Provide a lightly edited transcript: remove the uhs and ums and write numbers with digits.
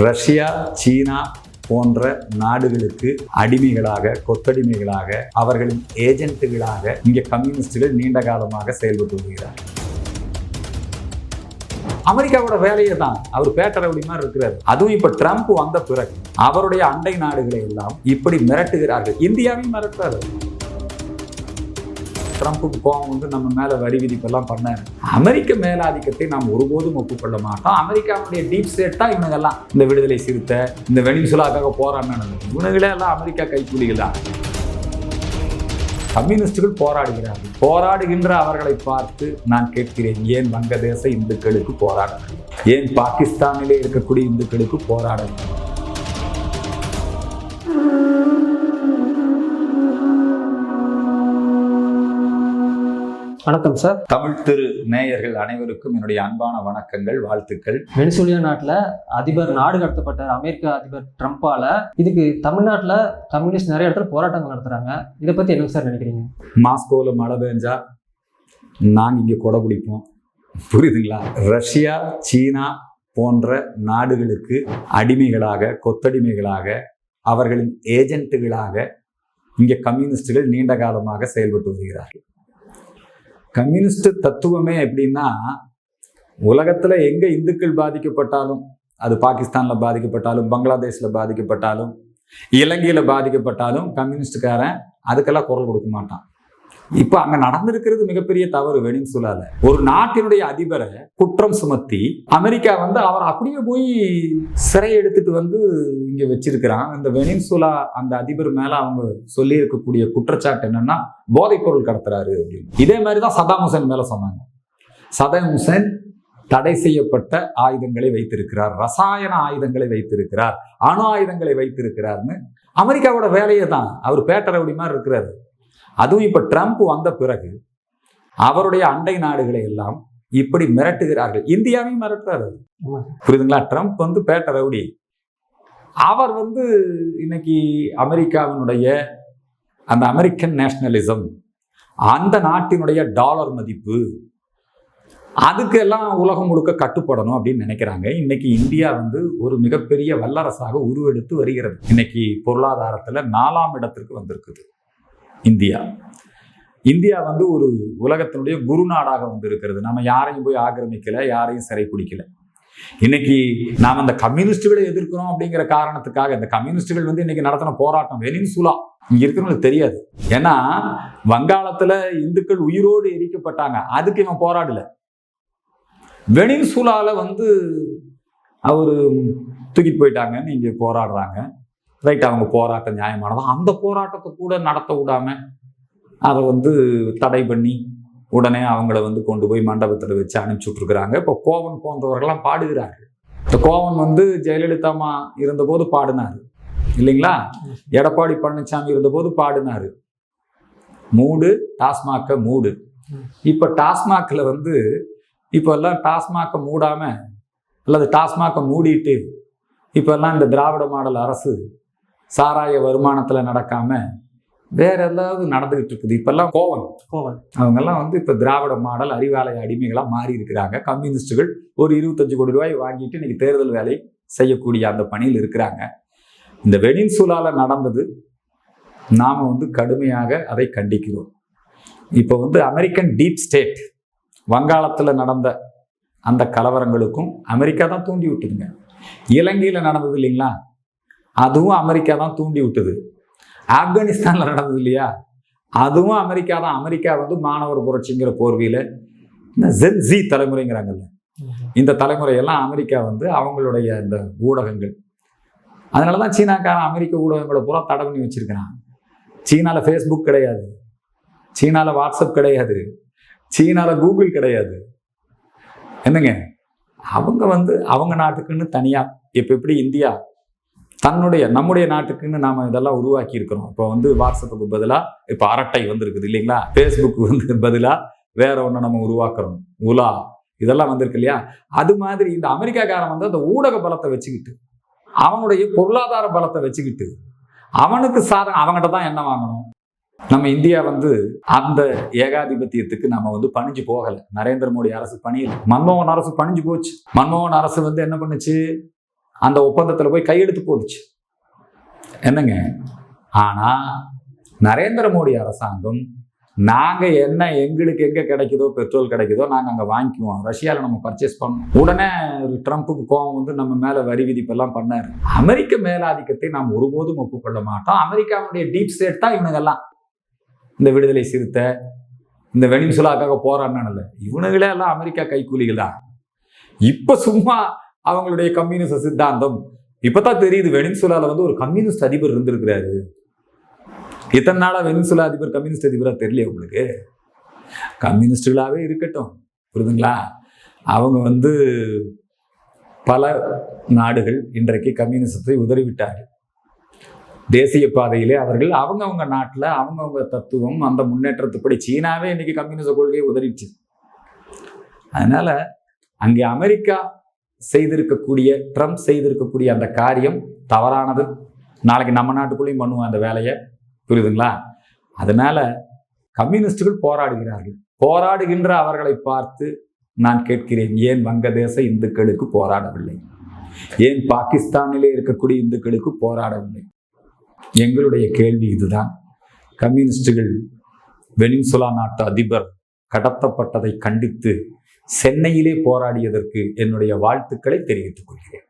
Russia, சீனா போன்ற நாடுகளுக்கு அடிமைகளாக, கொத்தடிமைகளாக, அவர்களின் ஏஜென்ட்டுகளாக இங்கே கம்யூனிஸ்டுகள் நீண்ட காலமாக செயல்பட்டு வருகிறார். அமெரிக்காவோட வேலையை தான் அவர் பேட்டரவுடி மாதிரி இருக்கிறார். அதுவும் இப்ப ட்ரம்ப் வந்த பிறகு அவருடைய அண்டை நாடுகளை எல்லாம் இப்படி மிரட்டுகிறார்கள். இந்தியாவையும் மிரட்டுறாரு. ட்ரம்ப்புக்கு கோபம் வந்து நம்ம மேல வரி விதிப்பெல்லாம் பண்ணாரு. அமெரிக்க மேலாதிக்கத்தை நாம் ஒருபோதும் ஒப்புக்கொள்ள மாட்டோம். அமெரிக்காவுடைய டீப் ஸ்டேட் தான் இவனுங்கெல்லாம். இந்த விடுதலை சிறுத்தை, இந்த வெனிசுலாக்காக போராடினாங்க, இவனுங்களே எல்லாம் அமெரிக்கா கைக்கூலிகள் தான். கம்யூனிஸ்டுகள் போராடுகிறார்கள். போராடுகின்ற அவர்களை பார்த்து நான் கேட்கிறேன், ஏன் வங்கதேச இந்துக்களுக்கு போராடணும்? ஏன் பாகிஸ்தானிலே இருக்கக்கூடிய இந்துக்களுக்கு போராடணும்? வணக்கம் சார். தமிழ் திரு நேயர்கள் அனைவருக்கும் என்னுடைய அன்பான வணக்கங்கள், வாழ்த்துக்கள். வெனிசுலா நாட்டில் அதிபர் நாடு கடத்தப்பட்டார் அமெரிக்க அதிபர் ட்ரம்ப்பால. இதுக்கு தமிழ்நாட்டில் கம்யூனிஸ்ட் நிறைய இடத்துல போராட்டங்கள் நடத்துறாங்க. இதை பத்தி என்ன சார் நினைக்கிறீங்க? மாஸ்கோவில் மழை பெஞ்சா நாங்கள் இங்கே கொடை பிடிப்போம், புரியுதுங்களா? ரஷ்யா, சீனா போன்ற நாடுகளுக்கு அடிமைகளாக, கொத்தடிமைகளாக, அவர்களின் ஏஜென்ட்டுகளாக இங்கே கம்யூனிஸ்டுகள் நீண்ட காலமாக செயல்பட்டு வருகிறார்கள். கம்யூனிஸ்ட் தத்துவமே எப்படின்னா, உலகத்துல எங்க இந்துக்கள் பாதிக்கப்பட்டாலும், அது பாகிஸ்தான்ல பாதிக்கப்பட்டாலும், பங்களாதேஷ்ல பாதிக்கப்பட்டாலும், இலங்கையில பாதிக்கப்பட்டாலும் கம்யூனிஸ்டுக்காரன் அதுக்கெல்லாம் குரல் கொடுக்க மாட்டான். இப்ப அங்க நடந்திருக்கிறது மிகப்பெரிய தவறு. வெனிசுலால ஒரு நாட்டினுடைய அதிபரை குற்றம் சுமத்தி அமெரிக்கா வந்து அவர் அப்படியே போய் சிறை எடுத்துட்டு வந்து இங்க வச்சிருக்கிறான். இந்த வெனிசுலா அந்த அதிபர் மேல அவங்க சொல்லி இருக்கக்கூடிய குற்றச்சாட்டு என்னன்னா, போதைப் பொருள் கடத்துறாரு அப்படின்னு. இதே மாதிரிதான் சதாம் ஹுசேன் மேல சொன்னாங்க. சதாம் ஹுசேன் தடை செய்யப்பட்ட ஆயுதங்களை வைத்திருக்கிறார், ரசாயன ஆயுதங்களை வைத்திருக்கிறார், அணு ஆயுதங்களை வைத்திருக்கிறார்னு. அமெரிக்காவோட வேலையை தான் அவர் பேட்டரவுடி மாதிரி இருக்கிறாரு. அதுவும் இப்ப ட்ரம்ப் வந்த பிறகு அவருடைய அண்டை நாடுகளை எல்லாம் இப்படி மிரட்டுகிறார்கள். இந்தியாவையும் மிரட்டுறாரு, புரியுதுங்களா? ட்ரம்ப் வந்து பேட்டரவுடி. அவர் வந்து இன்னைக்கு அமெரிக்காவினுடைய அந்த அமெரிக்கன் நேஷனலிசம், அந்த நாட்டினுடைய டாலர் மதிப்பு, அதுக்கெல்லாம் உலகம் முழுக்க கட்டுப்படணும் அப்படின்னு நினைக்கிறாங்க. இன்னைக்கு இந்தியா வந்து ஒரு மிகப்பெரிய வல்லரசாக உருவெடுத்து வருகிறது. இன்னைக்கு பொருளாதாரத்துல 4ஆம் இடத்திற்கு வந்திருக்குது இந்தியா வந்து ஒரு உலகத்தினுடைய குரு நாடாக வந்து இருக்கிறது. நம்ம யாரையும் போய் ஆக்கிரமிக்கல, யாரையும் சிறை பிடிக்கல. இன்னைக்கு நாம் அந்த கம்யூனிஸ்டுகளை எதிர்க்கிறோம் அப்படிங்கிற காரணத்துக்காக இந்த கம்யூனிஸ்டுகள் வந்து இன்னைக்கு நடத்தின போராட்டம் வெனிசுலா இங்க இருக்கிறவங்களுக்கு தெரியாது. ஏன்னா வங்காளத்துல இந்துக்கள் உயிரோடு எரிக்கப்பட்டாங்க, அதுக்கு இவன் போராடல. வெனிசுலால வந்து அவரு தூக்கிட்டு போயிட்டாங்கன்னு இங்க போராடுறாங்க. ரைட், அவங்க போராட்டம் நியாயமானதா. அந்த போராட்டத்தை கூட நடத்த விடாம அதை வந்து தடை பண்ணி உடனே அவங்கள வந்து கொண்டு போய் மண்டபத்தில் வச்சு அனுப்பிச்சு விட்டுருக்குறாங்க. இப்போ கோவன் போன்றவர்கள்லாம் பாடுகிறார்கள். இந்த கோவன் வந்து ஜெயலலிதாமா இருந்தபோது பாடினாரு இல்லைங்களா? எடப்பாடி பழனிசாமி இருந்தபோது பாடினாரு, மூடு டாஸ்மாக மூடு. இப்போ டாஸ்மாக்ல வந்து இப்போ எல்லாம் டாஸ்மாக மூடாம அல்லது டாஸ்மாக மூடிட்டு இப்போ எல்லாம் இந்த திராவிட மாடல் அரசு சாராய வருமானத்துல நடக்காம வேற ஏதாவது நடந்துகிட்டு இருக்குது. இப்பெல்லாம் கோவன் அவங்கெல்லாம் வந்து இப்ப திராவிட மாடல் அறிவாலய அடிமைகளா மாறி இருக்கிறாங்க. கம்யூனிஸ்டுகள் ஒரு 25 கோடி ரூபாய் வாங்கிட்டு இன்னைக்கு தேர்தல் வேலை செய்யக்கூடிய அந்த பணியில் இருக்கிறாங்க. இந்த வெனிசுலால நடந்தது நாம வந்து கடுமையாக அதை கண்டிக்கிறோம். இப்போ வந்து அமெரிக்கன் டீப் ஸ்டேட் வங்காளத்துல நடந்த அந்த கலவரங்களுக்கும் அமெரிக்கா தான் தூண்டி விட்டுதுங்க. இலங்கையில நடந்தது இல்லைங்களா, அதுவும் அமெரிக்கா தான் தூண்டி விட்டது. ஆப்கானிஸ்தான்ல நடந்தது இல்லையா, அதுவும் அமெரிக்கா தான். அமெரிக்கா வந்து மாணவர் புரட்சிங்கிற போர்வையில இந்த ஜென்ஸி தலைமுறைங்கிறாங்கல்ல, இந்த தலைமுறையெல்லாம் அமெரிக்கா வந்து அவங்களுடைய இந்த ஊடகங்கள், அதனாலதான் சீனாக்காரன் அமெரிக்க ஊடகங்களை பூரா தடை பண்ணி வச்சிருக்கிறான். சீனால ஃபேஸ்புக் கிடையாது, சீனால வாட்ஸ்அப் கிடையாது, சீனால கூகுள் கிடையாது. என்னங்க, அவங்க வந்து அவங்க நாட்டுக்குன்னு தனியா, இப்ப எப்படி இந்தியா நம்முடைய நாட்டுக்குன்னு நாம இதெல்லாம் உருவாக்கி இருக்கிறோம். இப்போ வந்து வாட்ஸ்அப்புக்கு பதிலாக இப்போ அரட்டை வந்திருக்குது இல்லைங்களா, ஃபேஸ்புக் வந்து பதிலாக வேற ஒன்று நம்ம உருவாக்குறோம், உலா இதெல்லாம் வந்திருக்கு இல்லையா. அது மாதிரி இந்த அமெரிக்காக்காரன் வந்து அந்த ஊடக பலத்தை வச்சுக்கிட்டு, அவனுடைய பொருளாதார பலத்தை வச்சுக்கிட்டு அவனுக்கு அவங்ககிட்ட தான் என்ன வாங்கணும். நம்ம இந்தியா வந்து அந்த ஏகாதிபத்தியத்துக்கு நம்ம வந்து பணிஞ்சு போகல. நரேந்திர மோடி அரசு பணியல, மன்மோகன் அரசு பணிஞ்சு போச்சு. மன்மோகன் அரசு வந்து என்ன பண்ணுச்சு, அந்த ஒப்பந்தத்தில் போய் கையெழுத்து போட்டுச்சு. என்னங்க, ஆனா நரேந்திர மோடி அரசாங்கம் நாங்கள் என்ன எங்களுக்கு எங்கே கிடைக்குதோ பெட்ரோல் கிடைக்குதோ நாங்கள் அங்கே வாங்கிக்குவோம், ரஷ்யாவில் நம்ம பர்ச்சேஸ் பண்ணோம். உடனே ட்ரம்ப்புக்கு கோவம் வந்து நம்ம மேலே வரி விதிப்பெல்லாம் பண்ணார். அமெரிக்க மேலாதிக்கத்தை நாம் ஒருபோதும் ஒப்புக்கொள்ள மாட்டோம். அமெரிக்காவுடைய டீப் ஸ்டேட் தான் இவனுங்கெல்லாம். இந்த விடுதலை சிறுத்தை, இந்த வெனிசுலாக்காக போராடினால இவனுங்களே எல்லாம் அமெரிக்கா கைக்கூலிகள் தான். இப்போ சும்மா அவங்களுடைய கம்யூனிஸ்ட் சித்தாந்தம் இப்போதான் தெரியுது. வெனிசுலாவில் வந்து ஒரு கம்யூனிஸ்ட் அதிபர் இருந்திருக்கிறாரு. இத்தனை நாளா வெனிசுலா அதிபர் கம்யூனிஸ்ட் அதிபரா தெரியல உங்களுக்கு. கம்யூனிஸ்டுகளாகவே இருக்கட்டும், புரியுதுங்களா? அவங்க வந்து பல நாடுகள் இன்றைக்கு கம்யூனிசத்தை உதறிவிட்டார்கள். தேசிய பாதையிலே அவர்கள் அவங்கவுங்க நாட்டில் அவங்கவுங்க தத்துவம் அந்த முன்னேற்றத்துப்படி சீனாவே இன்னைக்கு கம்யூனிச கொள்கையை உதறிடுச்சு. அதனால அங்கே அமெரிக்கா செய்திருக்கக்கூடிய, ட்ரம்ப் செய்திருக்கக்கூடிய அந்த காரியம் தவறானது. நாளைக்கு நம்ம நாட்டுக்குள்ளேயும் பண்ணுவோம் அந்த வேலையை, புரியுதுங்களா? அதனால கம்யூனிஸ்டுகள் போராடுகிறார்கள். போராடுகின்ற அவர்களை பார்த்து நான் கேட்கிறேன், ஏன் வங்கதேச இந்துக்களுக்கு போராடவில்லை? ஏன் பாகிஸ்தானிலே இருக்கக்கூடிய இந்துக்களுக்கு போராடவில்லை? எங்களுடைய கேள்வி இதுதான். கம்யூனிஸ்டுகள் வெனிசுலா நாட்டு அதிபர் கடத்தப்பட்டதை கண்டித்து சென்னையிலே போராடியதற்கு என்னுடைய வாழ்த்துக்களை தெரிவித்துக் கொள்கிறேன்.